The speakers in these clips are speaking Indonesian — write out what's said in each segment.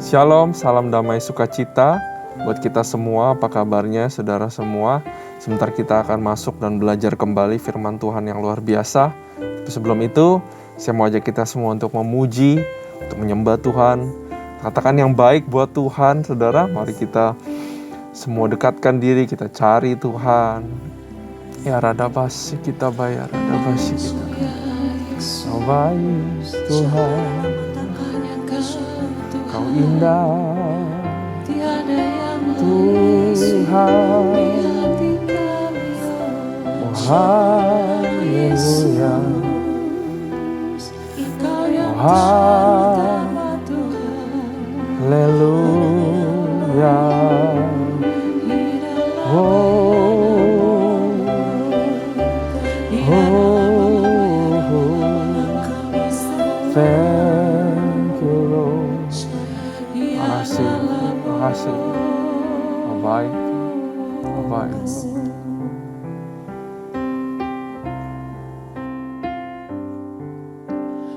Shalom, salam damai sukacita buat kita semua. Apa kabarnya saudara semua? Sebentar kita akan masuk dan belajar kembali firman Tuhan yang luar biasa. Tapi sebelum itu, saya mau ajak kita semua untuk memuji, untuk menyembah Tuhan. Katakan yang baik buat Tuhan, saudara. Mari kita semua dekatkan diri, kita cari Tuhan. Ya radabasi kita bayar, radabasi kita. Kau baik Tuhan, Kau indah Tuhan. Oh haleluya, oh haleluya, thank you Lord. Terima kasih, oh baik, oh baik.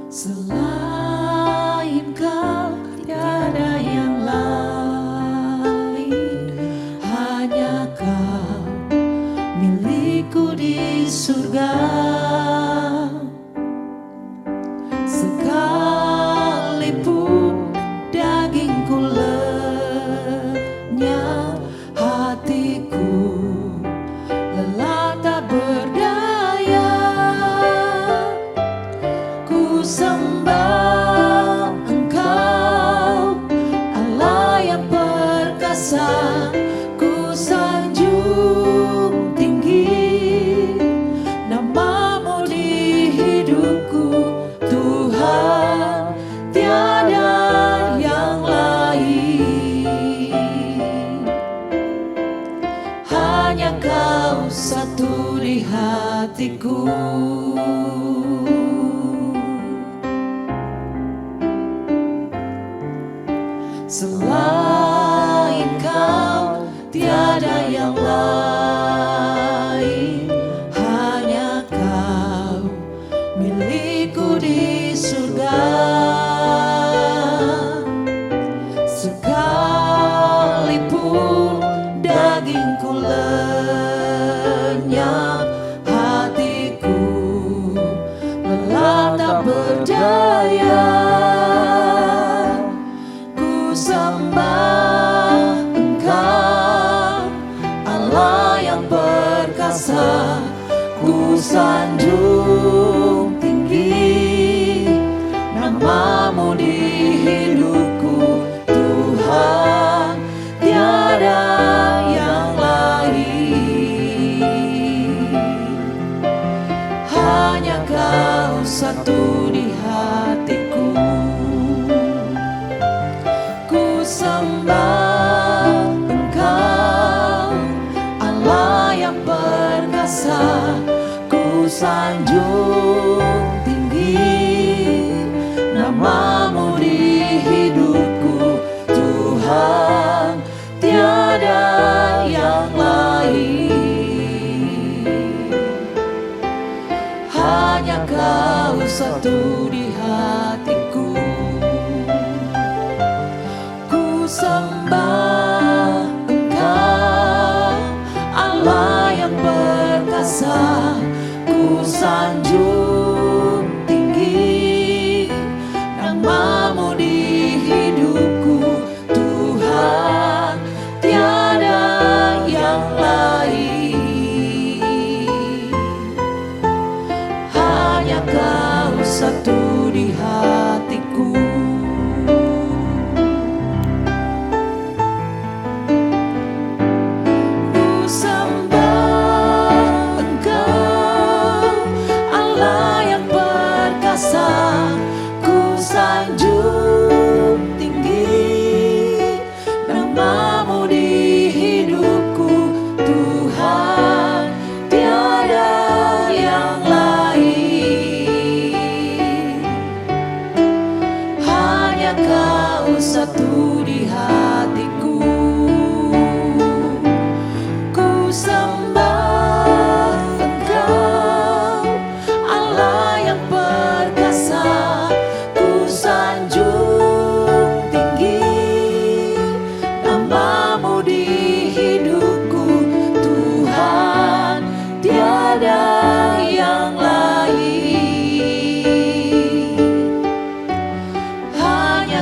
Selain Kau tiada yang lain, hanya Kau milikku di surga. Sekalipun dagingku lenyap, hatiku lelah tak berdaya. Ku sembah Engkau, Allah yang perkasa. Ku sanjung tinggi nama-Mu di hidupku, Tuhan, tiada yang lain. Hanya Kau satu di hatiku. Selain Kau tiada yang lain, hanya Kau milikku di surga. Sekalipun dagingku lenyap, hatiku lelah tak berdaya. Sembah Engkau, Allah yang perkasa. Ku sanjung tinggi nama-Mu di hidupku, Tuhan, tiada yang lain. Hanya Kau satu di hatiku. Sembah Engkau, Allah yang perkasa. Ku sanjung tinggi nama-Mu di hidupku, Tuhan, tiada yang lain. Hanya Kau satu di hatiku. Sembah Engkau, Allah yang perkasa. Ku sanjung tinggi nama-Mu di hidupku, Tuhan, tiada yang lain. Hanya Kau satu di hatiku. Ku sanjung tinggi nama-Mu di hidupku, Tuhan, tiada yang lain. Hanya Kau satu di hatiku. Ku sembah Engkau, Allah yang perkasa. Ku sanjung tinggi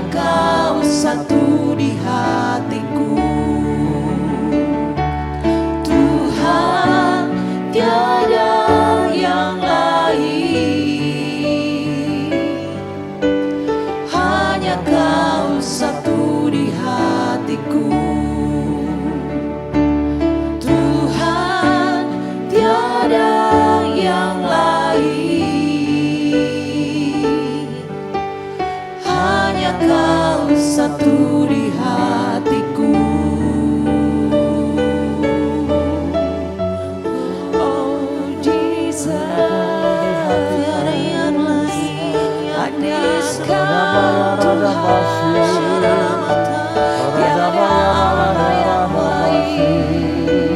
Kau satu di hatiku, Tuhan, tiada yang lain. Hanya Kau satu di hatiku, Tuhan, tiada yang lain. Hanya Kau satu di hatiku. Oh Jesus, tiada yang lain. Hanya Kau Tuhan, tiada Allah yang lain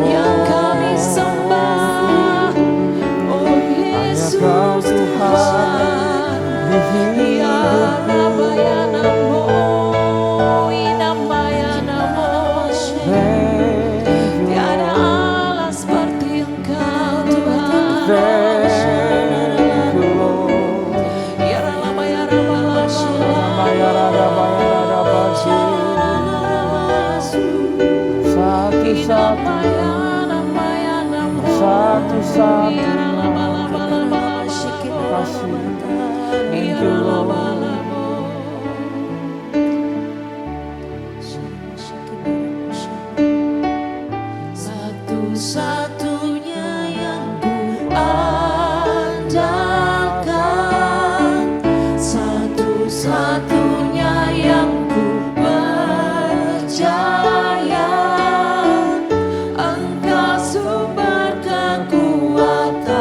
yang kami sembah. Oh Yesus Tuhan, ya Rabba ya Namo, Inamba ya Namo. Tiada Allah seperti Engkau Tuhan. Ya Rabba ya Rabba satu-satunya yang ku andalkan, satu-satunya yang ku percaya. Engkau sumber kekuatan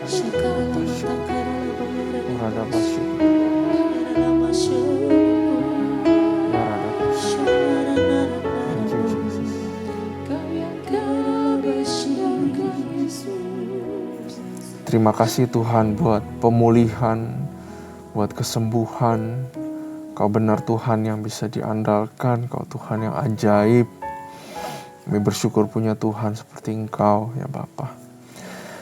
Terima kasih Tuhan buat pemulihan, buat kesembuhan. Kau benar Tuhan yang bisa diandalkan, Kau Tuhan yang ajaib. Kami bersyukur punya Tuhan seperti Engkau ya Bapa.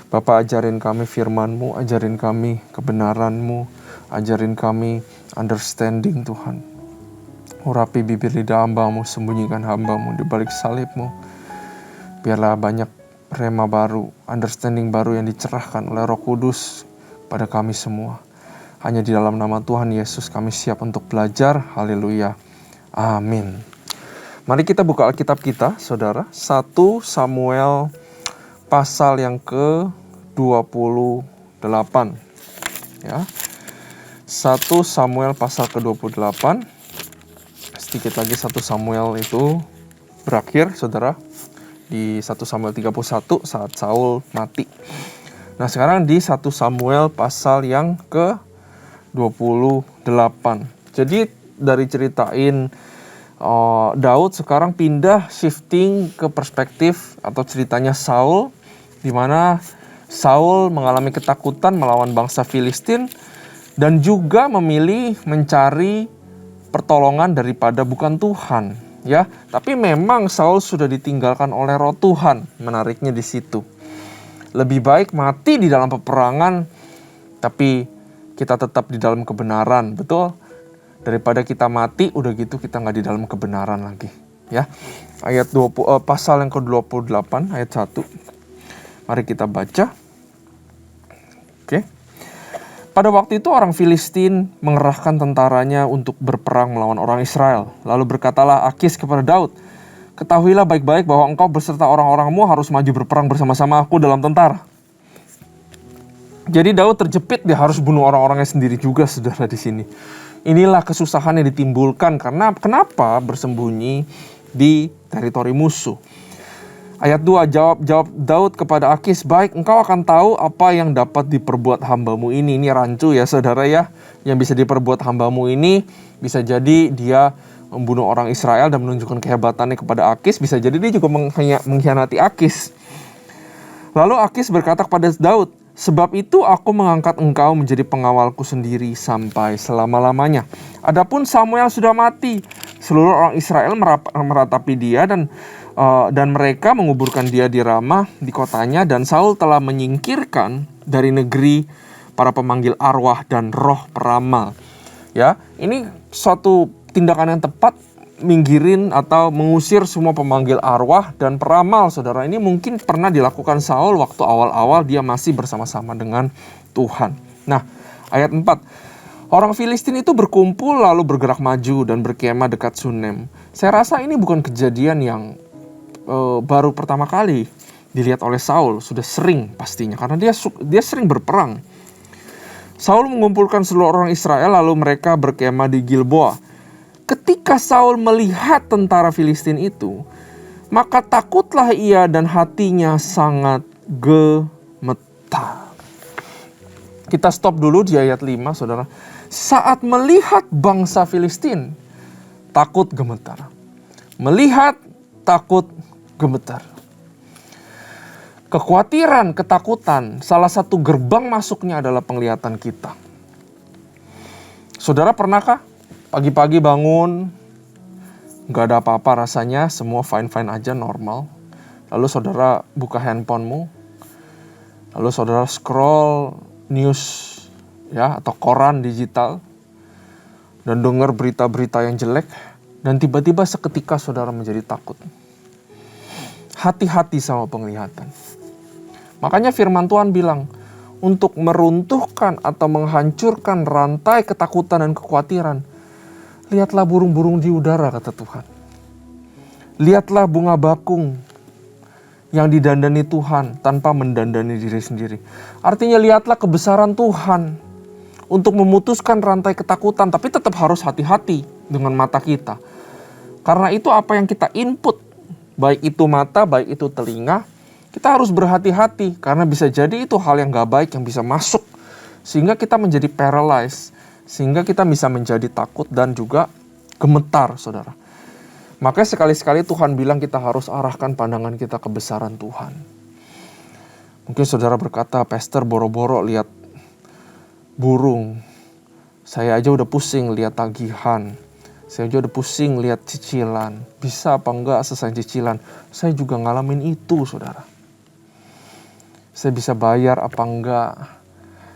Bapa, ajarin kami firman-Mu, ajarin kami kebenaran-Mu, ajarin kami understanding Tuhan. Urapi bibir lidah hamba-Mu, sembunyikan hamba-Mu di balik salib-Mu. Biarlah banyak rema baru, understanding baru yang dicerahkan oleh Roh Kudus pada kami semua. Hanya di dalam nama Tuhan Yesus kami siap untuk belajar. Haleluya. Amin. Mari kita buka Alkitab kita, saudara. 1 Samuel pasal yang ke-28. Ya. 1 Samuel pasal ke-28. Sedikit lagi 1 Samuel itu berakhir, saudara. Di 1 Samuel 31 saat Saul mati. Nah sekarang di 1 Samuel pasal yang ke-28. Jadi dari ceritain Daud sekarang pindah shifting ke perspektif atau ceritanya Saul, di mana Saul mengalami ketakutan melawan bangsa Filistin dan juga memilih mencari pertolongan daripada bukan Tuhan. Ya, tapi memang Saul sudah ditinggalkan oleh Roh Tuhan. Menariknya di situ. Lebih baik mati di dalam peperangan, tapi kita tetap di dalam kebenaran, betul? Daripada kita mati, udah gitu kita nggak di dalam kebenaran lagi. Ya, ayat pasal yang ke-28 ayat 1. Mari kita baca. Oke. Pada waktu itu orang Filistin mengerahkan tentaranya untuk berperang melawan orang Israel. Lalu berkatalah Akis kepada Daud, "Ketahuilah baik-baik bahwa engkau beserta orang-orangmu harus maju berperang bersama-sama aku dalam tentara." Jadi Daud terjepit, dia harus bunuh orang-orangnya sendiri juga, saudara, di sini. Inilah kesusahan yang ditimbulkan karena kenapa bersembunyi di teritori musuh. Ayat 2, jawab Daud kepada Akis, "Baik, engkau akan tahu apa yang dapat diperbuat hambamu ini." Ini rancu ya saudara ya. Yang bisa diperbuat hambamu ini bisa jadi dia membunuh orang Israel dan menunjukkan kehebatannya kepada Akis. Bisa jadi dia juga mengkhianati Akis. Lalu Akis berkata kepada Daud, "Sebab itu aku mengangkat engkau menjadi pengawalku sendiri sampai selama-lamanya. Adapun Samuel sudah mati. Seluruh orang Israel meratapi dia dan mereka menguburkan dia di Ramah di kotanya, dan Saul telah menyingkirkan dari negeri para pemanggil arwah dan roh peramal." Ya, ini suatu tindakan yang tepat, minggirin atau mengusir semua pemanggil arwah dan peramal, saudara. Ini mungkin pernah dilakukan Saul waktu awal-awal dia masih bersama-sama dengan Tuhan. Nah, ayat 4. Orang Filistin itu berkumpul lalu bergerak maju dan berkemah dekat Sunem. Saya rasa ini bukan kejadian yang baru pertama kali dilihat oleh Saul, sudah sering pastinya karena dia sering berperang. Saul mengumpulkan seluruh orang Israel lalu mereka berkemah di Gilboa. Ketika Saul melihat tentara Filistin itu, maka takutlah ia dan hatinya sangat gemetar. Kita stop dulu di ayat 5, saudara. Saat melihat bangsa Filistin, takut gemetar. Melihat, takut gemetar. Kekhawatiran, ketakutan, salah satu gerbang masuknya adalah penglihatan kita. Saudara pernahkah pagi-pagi bangun, gak ada apa-apa rasanya, semua fine-fine aja, normal. Lalu saudara buka handphonemu, lalu saudara scroll news ya atau koran digital dan dengar berita-berita yang jelek, dan tiba-tiba seketika saudara menjadi takut. Hati-hati sama penglihatan. Makanya firman Tuhan bilang, untuk meruntuhkan atau menghancurkan rantai ketakutan dan kekhawatiran, lihatlah burung-burung di udara, kata Tuhan. Lihatlah bunga bakung yang didandani Tuhan tanpa mendandani diri sendiri. Artinya lihatlah kebesaran Tuhan untuk memutuskan rantai ketakutan, tapi tetap harus hati-hati dengan mata kita. Karena itu apa yang kita input, baik itu mata, baik itu telinga, Kita harus berhati-hati karena bisa jadi itu hal yang gak baik yang bisa masuk. Sehingga kita menjadi paralyzed. Sehingga kita bisa menjadi takut dan juga gemetar, saudara. Makanya sekali-sekali Tuhan bilang kita harus arahkan pandangan kita ke kebesaran Tuhan. Mungkin saudara berkata, Pastor boro-boro lihat burung. Saya aja udah pusing lihat tagihan. Saya aja udah pusing lihat cicilan. Bisa apa enggak selesai cicilan? Saya juga ngalamin itu, saudara. Saya bisa bayar apa enggak?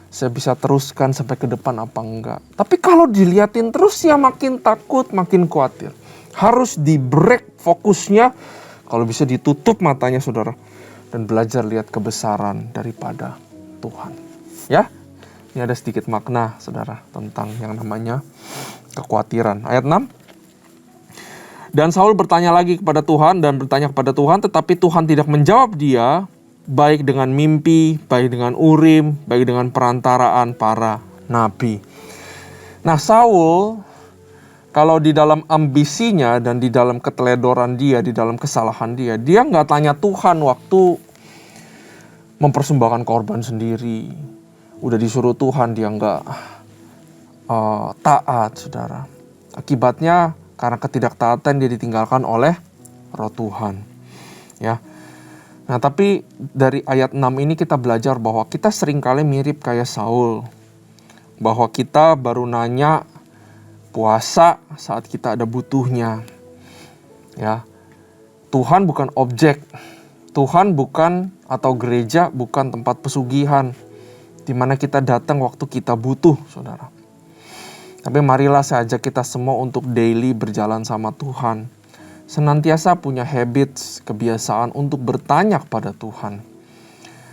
Saya bisa teruskan sampai ke depan apa enggak? Tapi kalau diliatin terus ya makin takut, makin khawatir. Harus di-break fokusnya. Kalau bisa ditutup matanya, saudara. Dan belajar lihat kebesaran daripada Tuhan. Ya, ini ada sedikit makna, saudara, tentang yang namanya kekhawatiran. Ayat 6. Dan Saul bertanya lagi kepada Tuhan dan bertanya kepada Tuhan, tetapi Tuhan tidak menjawab dia, baik dengan mimpi, baik dengan urim, baik dengan perantaraan para nabi. Nah, Saul, kalau di dalam ambisinya dan di dalam keteledoran dia, di dalam kesalahan dia nggak tanya Tuhan waktu mempersembahkan korban sendiri. Udah disuruh Tuhan, dia nggak taat, saudara. Akibatnya karena ketidaktaatan dia ditinggalkan oleh Roh Tuhan. Ya. Nah, tapi dari ayat 6 ini kita belajar bahwa kita seringkali mirip kayak Saul. Bahwa kita baru nanya puasa saat kita ada butuhnya. Ya. Tuhan bukan objek. Tuhan bukan, atau gereja bukan tempat pesugihan di mana kita datang waktu kita butuh, saudara. Tapi marilah saya ajak kita semua untuk daily berjalan sama Tuhan. Senantiasa punya habits, kebiasaan untuk bertanya kepada Tuhan.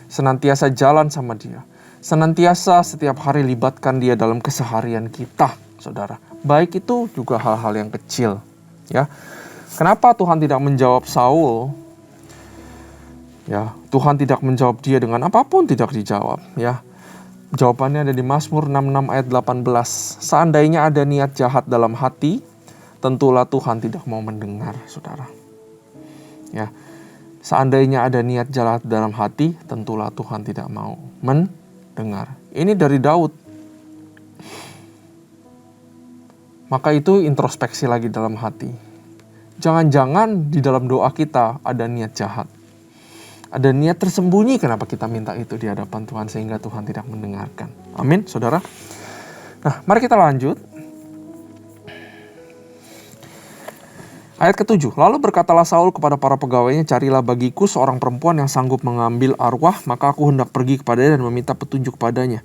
Senantiasa jalan sama Dia. Senantiasa setiap hari libatkan Dia dalam keseharian kita, saudara. Baik itu juga hal-hal yang kecil. Ya, kenapa Tuhan tidak menjawab Saul? Ya, Tuhan tidak menjawab dia dengan apapun, tidak dijawab. Ya, jawabannya ada di Mazmur 66 ayat 18. Seandainya ada niat jahat dalam hati, tentulah Tuhan tidak mau mendengar, saudara. Ya, seandainya ada niat jahat dalam hati, tentulah Tuhan tidak mau mendengar. Ini dari Daud. Maka itu introspeksi lagi dalam hati. Jangan-jangan di dalam doa kita ada niat jahat. Ada niat tersembunyi, kenapa kita minta itu di hadapan Tuhan sehingga Tuhan tidak mendengarkan. Amin, saudara. Nah, mari kita lanjut. Ayat ke-7. Lalu berkatalah Saul kepada para pegawainya, carilah bagiku seorang perempuan yang sanggup mengambil arwah, maka aku hendak pergi kepadanya dan meminta petunjuk kepadanya.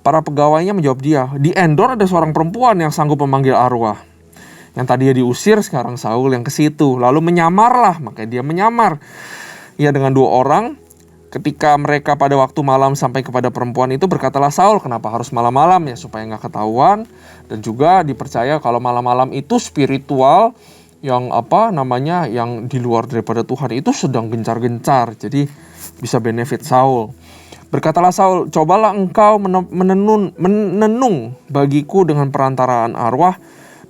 Para pegawainya menjawab dia, di Endor ada seorang perempuan yang sanggup memanggil arwah. Yang tadinya diusir, sekarang Saul yang ke situ. Lalu menyamarlah, makanya dia menyamar. Ia dengan 2 orang. Ketika mereka pada waktu malam sampai kepada perempuan itu, berkatalah Saul, kenapa harus malam-malam ya, supaya nggak ketahuan. Dan juga dipercaya kalau malam-malam itu spiritual yang yang di luar daripada Tuhan itu sedang gencar-gencar. Jadi bisa benefit Saul. Berkatalah Saul, cobalah engkau menenung bagiku dengan perantaraan arwah,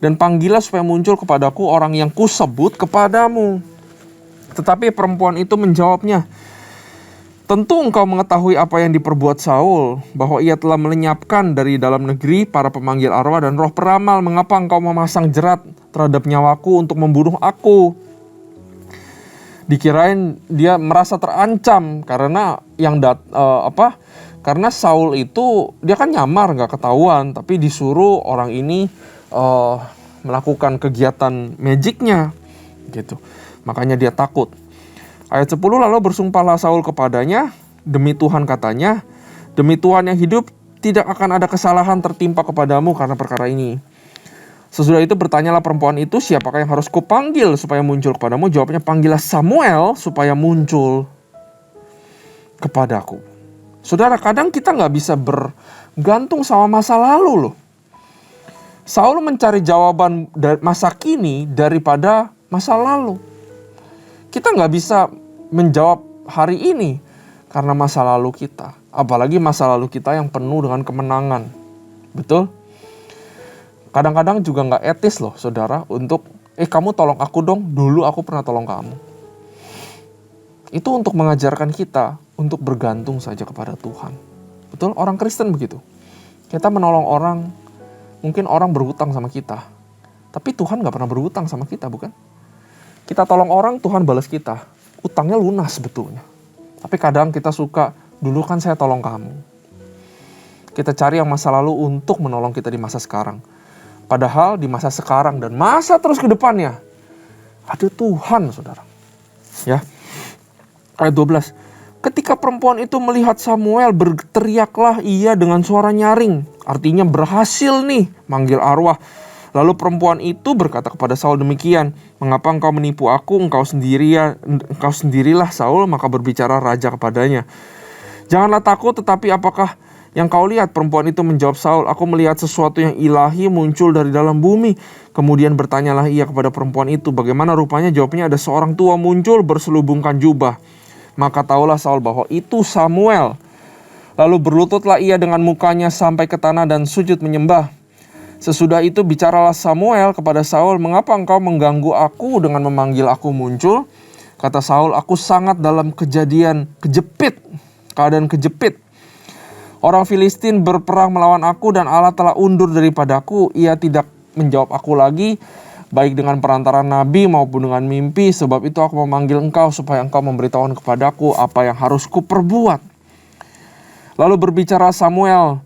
dan panggillah supaya muncul kepadaku orang yang kusebut kepadamu. Tetapi perempuan itu menjawabnya, tentu engkau mengetahui apa yang diperbuat Saul, bahwa ia telah melenyapkan dari dalam negeri para pemanggil arwah dan roh peramal. Mengapa engkau memasang jerat terhadap nyawaku untuk membunuh aku? Dikirain dia merasa terancam karena karena Saul itu dia kan nyamar, nggak ketahuan, tapi disuruh orang ini melakukan kegiatan magicnya, gitu. Makanya dia takut. Ayat 10, lalu bersumpahlah Saul kepadanya, demi Tuhan katanya, demi Tuhan yang hidup, tidak akan ada kesalahan tertimpa kepadamu karena perkara ini. Sesudah itu bertanyalah perempuan itu, siapakah yang harus kupanggil supaya muncul kepadamu? Jawabnya, panggillah Samuel supaya muncul kepadaku. Saudara, kadang kita nggak bisa bergantung sama masa lalu loh. Saul mencari jawaban masa kini daripada masa lalu. Kita nggak bisa menjawab hari ini karena masa lalu kita. Apalagi masa lalu kita yang penuh dengan kemenangan. Betul? Kadang-kadang juga nggak etis loh, saudara, untuk kamu tolong aku dong, dulu aku pernah tolong kamu. Itu untuk mengajarkan kita untuk bergantung saja kepada Tuhan. Betul? Orang Kristen begitu. Kita menolong orang, mungkin orang berhutang sama kita. Tapi Tuhan gak pernah berhutang sama kita, bukan? Kita tolong orang, Tuhan balas kita. Utangnya lunas sebetulnya. Tapi kadang kita suka, dulu kan saya tolong kamu. Kita cari yang masa lalu untuk menolong kita di masa sekarang. Padahal di masa sekarang dan masa terus ke depannya, ada Tuhan, saudara. Ya. Ayat 12. Ketika perempuan itu melihat Samuel, berteriaklah ia dengan suara nyaring. Artinya berhasil nih manggil arwah. Lalu perempuan itu berkata kepada Saul demikian, mengapa engkau menipu aku, engkau sendirilah Saul, maka berbicara raja kepadanya. Janganlah takut, tetapi apakah yang kau lihat? Perempuan itu menjawab Saul, aku melihat sesuatu yang ilahi muncul dari dalam bumi. Kemudian bertanyalah ia kepada perempuan itu, bagaimana rupanya? Jawabnya, ada seorang tua muncul berselubungkan jubah. Maka tahulah Saul bahwa itu Samuel. Lalu berlututlah ia dengan mukanya sampai ke tanah dan sujud menyembah. Sesudah itu bicaralah Samuel kepada Saul, mengapa engkau mengganggu aku dengan memanggil aku muncul? Kata Saul, aku sangat dalam keadaan kejepit. Orang Filistin berperang melawan aku dan Allah telah undur daripadaku. Ia tidak menjawab aku lagi, baik dengan perantara nabi maupun dengan mimpi. Sebab itu aku memanggil engkau supaya engkau memberitahukan kepadaku apa yang harus kuperbuat. Lalu berbicara Samuel,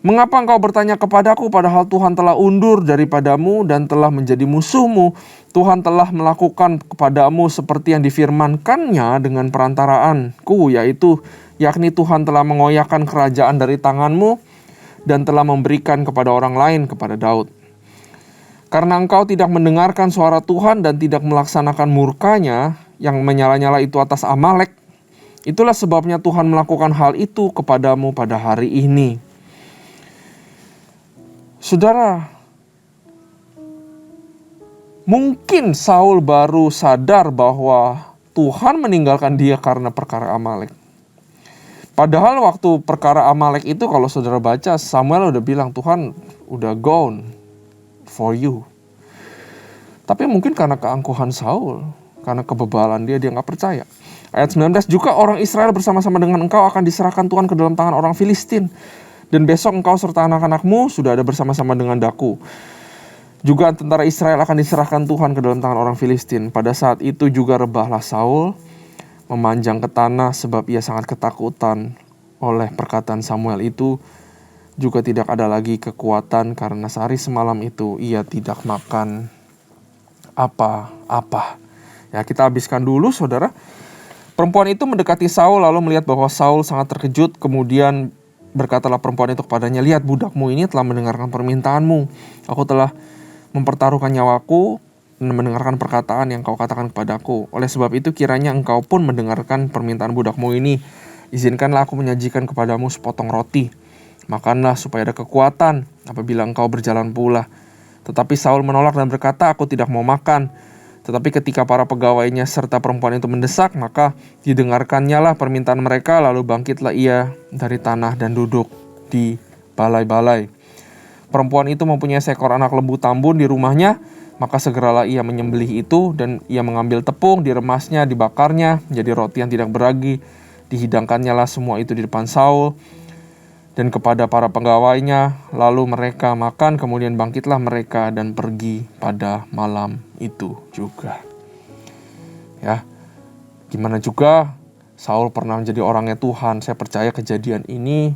mengapa engkau bertanya kepadaku padahal Tuhan telah undur daripadamu dan telah menjadi musuhmu? Tuhan telah melakukan kepadamu seperti yang difirmankannya dengan perantaraanku, yakni Tuhan telah mengoyakkan kerajaan dari tanganmu dan telah memberikan kepada orang lain, kepada Daud. Karena engkau tidak mendengarkan suara Tuhan dan tidak melaksanakan murkanya yang menyala-nyala itu atas Amalek, itulah sebabnya Tuhan melakukan hal itu kepadamu pada hari ini. Saudara, mungkin Saul baru sadar bahwa Tuhan meninggalkan dia karena perkara Amalek. Padahal waktu perkara Amalek itu kalau saudara baca, Samuel udah bilang Tuhan udah gone for you. Tapi mungkin karena keangkuhan Saul, karena kebebalan dia gak percaya. Ayat 19, juga orang Israel bersama-sama dengan engkau akan diserahkan Tuhan ke dalam tangan orang Filistin. Dan besok engkau serta anak-anakmu sudah ada bersama-sama dengan daku. Juga tentara Israel akan diserahkan Tuhan ke dalam tangan orang Filistin. Pada saat itu juga rebahlah Saul, memanjang ke tanah sebab ia sangat ketakutan oleh perkataan Samuel itu. Juga tidak ada lagi kekuatan karena sehari semalam itu ia tidak makan apa-apa. Ya, kita habiskan dulu saudara. Perempuan itu mendekati Saul lalu melihat bahwa Saul sangat terkejut. Kemudian berkatalah perempuan itu kepadanya, lihat budakmu ini telah mendengarkan permintaanmu. Aku telah mempertaruhkan nyawaku dan mendengarkan perkataan yang kau katakan kepadaku. Oleh sebab itu kiranya engkau pun mendengarkan permintaan budakmu ini. Izinkanlah aku menyajikan kepadamu sepotong roti. Makanlah supaya ada kekuatan apabila engkau berjalan pula. Tetapi Saul menolak dan berkata, aku tidak mau makan. Tetapi ketika para pegawainya serta perempuan itu mendesak, maka didengarkannya lah permintaan mereka. Lalu bangkitlah ia dari tanah dan duduk di balai-balai. Perempuan itu mempunyai seekor anak lembu tambun di rumahnya. Maka segeralah ia menyembelih itu dan ia mengambil tepung, diremasnya, dibakarnya, menjadi roti yang tidak beragi. Dihidangkannya lah semua itu di depan Saul dan kepada para pegawainya. Lalu mereka makan, kemudian bangkitlah mereka dan pergi pada malam itu juga. Ya, gimana juga Saul pernah menjadi orangnya Tuhan. Saya percaya kejadian ini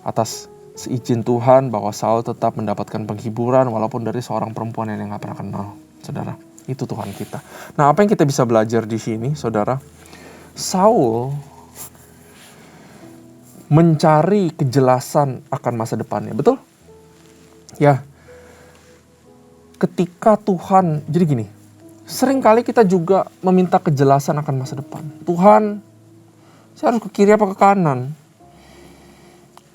atas seizin Tuhan bahwa Saul tetap mendapatkan penghiburan walaupun dari seorang perempuan yang dia gak pernah kenal. Saudara, itu Tuhan kita. Nah, apa yang kita bisa belajar di sini, saudara? Saul mencari kejelasan akan masa depannya, betul? Ya. Ketika Tuhan, jadi gini, seringkali kita juga meminta kejelasan akan masa depan. Tuhan, saya harus ke kiri apa ke kanan?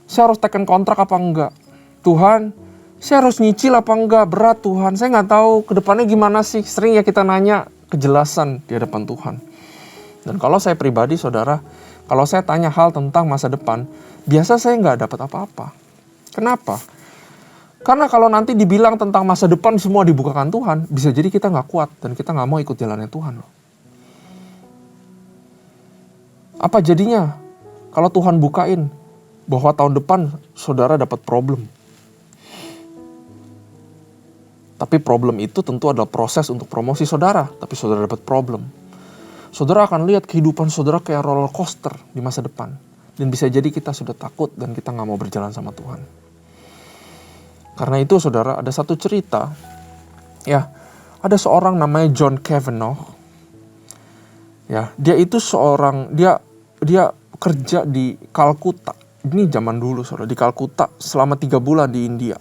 Saya harus tekan kontrak apa enggak? Tuhan, saya harus nyicil apa enggak? Berat Tuhan, saya gak tahu ke depannya gimana sih. Sering ya kita nanya kejelasan di hadapan Tuhan. Dan kalau saya pribadi saudara, kalau saya tanya hal tentang masa depan, biasa saya gak dapat apa-apa. Kenapa? Karena kalau nanti dibilang tentang masa depan semua dibukakan Tuhan, bisa jadi kita gak kuat dan kita gak mau ikut jalannya Tuhan loh. Apa jadinya kalau Tuhan bukain bahwa tahun depan saudara dapat problem? Tapi problem itu tentu adalah proses untuk promosi saudara, tapi saudara dapat problem. Saudara akan lihat kehidupan saudara kayak roller coaster di masa depan. Dan bisa jadi kita sudah takut dan kita gak mau berjalan sama Tuhan. Karena itu saudara, ada satu cerita. Ya, ada seorang namanya John Kavanaugh. Ya, dia itu seorang, dia kerja di Kalkuta. Ini zaman dulu saudara, di Kalkuta selama 3 bulan di India.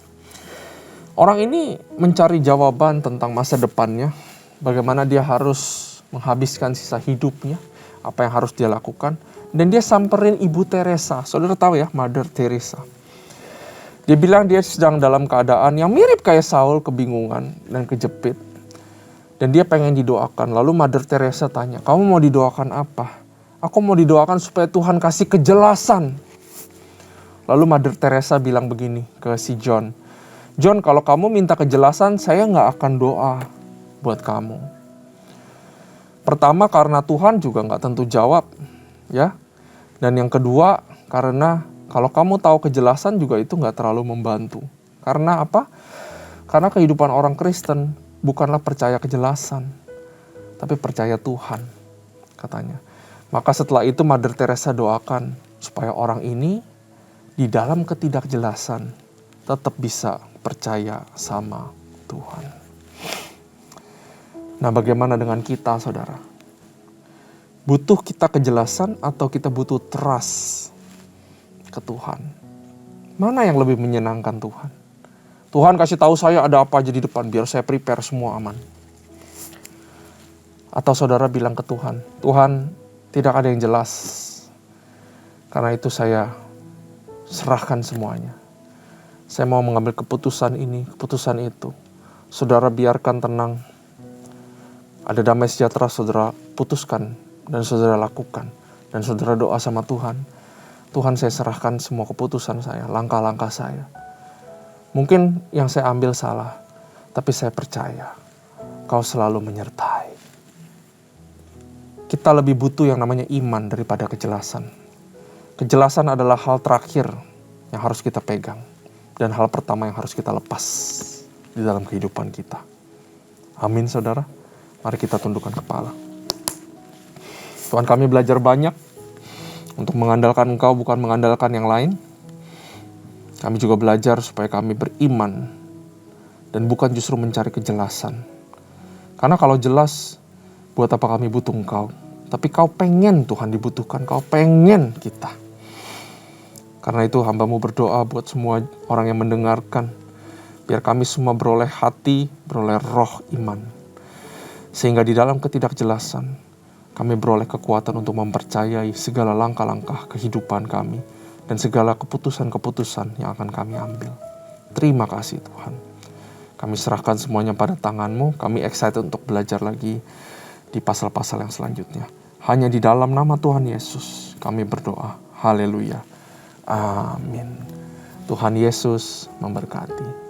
Orang ini mencari jawaban tentang masa depannya. Bagaimana dia harus menghabiskan sisa hidupnya. Apa yang harus dia lakukan. Dan dia samperin Ibu Teresa. Saudara tahu ya, Mother Teresa. Dia bilang dia sedang dalam keadaan yang mirip kayak Saul, kebingungan dan kejepit. Dan dia pengen didoakan. Lalu Mother Teresa tanya, kamu mau didoakan apa? Aku mau didoakan supaya Tuhan kasih kejelasan. Lalu Mother Teresa bilang begini ke si John. John, kalau kamu minta kejelasan, saya gak akan doa buat kamu. Pertama, karena Tuhan juga gak tentu jawab. Ya. Dan yang kedua, karena kalau kamu tahu kejelasan juga itu gak terlalu membantu. Karena apa? Karena kehidupan orang Kristen bukanlah percaya kejelasan, tapi percaya Tuhan, katanya. Maka setelah itu Mother Teresa doakan supaya orang ini di dalam ketidakjelasan tetap bisa percaya sama Tuhan. Nah, bagaimana dengan kita, saudara? Butuh kita kejelasan atau kita butuh trust ke Tuhan? Mana yang lebih menyenangkan Tuhan? Tuhan kasih tahu saya ada apa aja di depan biar saya prepare semua aman. Atau saudara bilang ke Tuhan, Tuhan tidak ada yang jelas. Karena itu saya serahkan semuanya. Saya mau mengambil keputusan ini, keputusan itu. Saudara biarkan tenang. Ada damai sejahtera, saudara putuskan dan saudara lakukan. Dan saudara doa sama Tuhan. Tuhan, saya serahkan semua keputusan saya, langkah-langkah saya. Mungkin yang saya ambil salah, tapi saya percaya Kau selalu menyertai. Kita lebih butuh yang namanya iman daripada kejelasan. Kejelasan adalah hal terakhir yang harus kita pegang. Dan hal pertama yang harus kita lepas di dalam kehidupan kita. Amin, saudara. Mari kita tundukkan kepala. Tuhan, kami belajar banyak untuk mengandalkan Engkau, bukan mengandalkan yang lain. Kami juga belajar supaya kami beriman dan bukan justru mencari kejelasan. Karena kalau jelas, buat apa kami butuh Engkau? Tapi Kau pengen Tuhan dibutuhkan, Kau pengen kita. Karena itu hamba-Mu berdoa buat semua orang yang mendengarkan, biar kami semua beroleh hati, beroleh roh iman. Sehingga di dalam ketidakjelasan, kami beroleh kekuatan untuk mempercayai segala langkah-langkah kehidupan kami. Dan segala keputusan-keputusan yang akan kami ambil. Terima kasih Tuhan. Kami serahkan semuanya pada tangan-Mu. Kami excited untuk belajar lagi di pasal-pasal yang selanjutnya. Hanya di dalam nama Tuhan Yesus kami berdoa. Haleluya. Amin. Tuhan Yesus memberkati.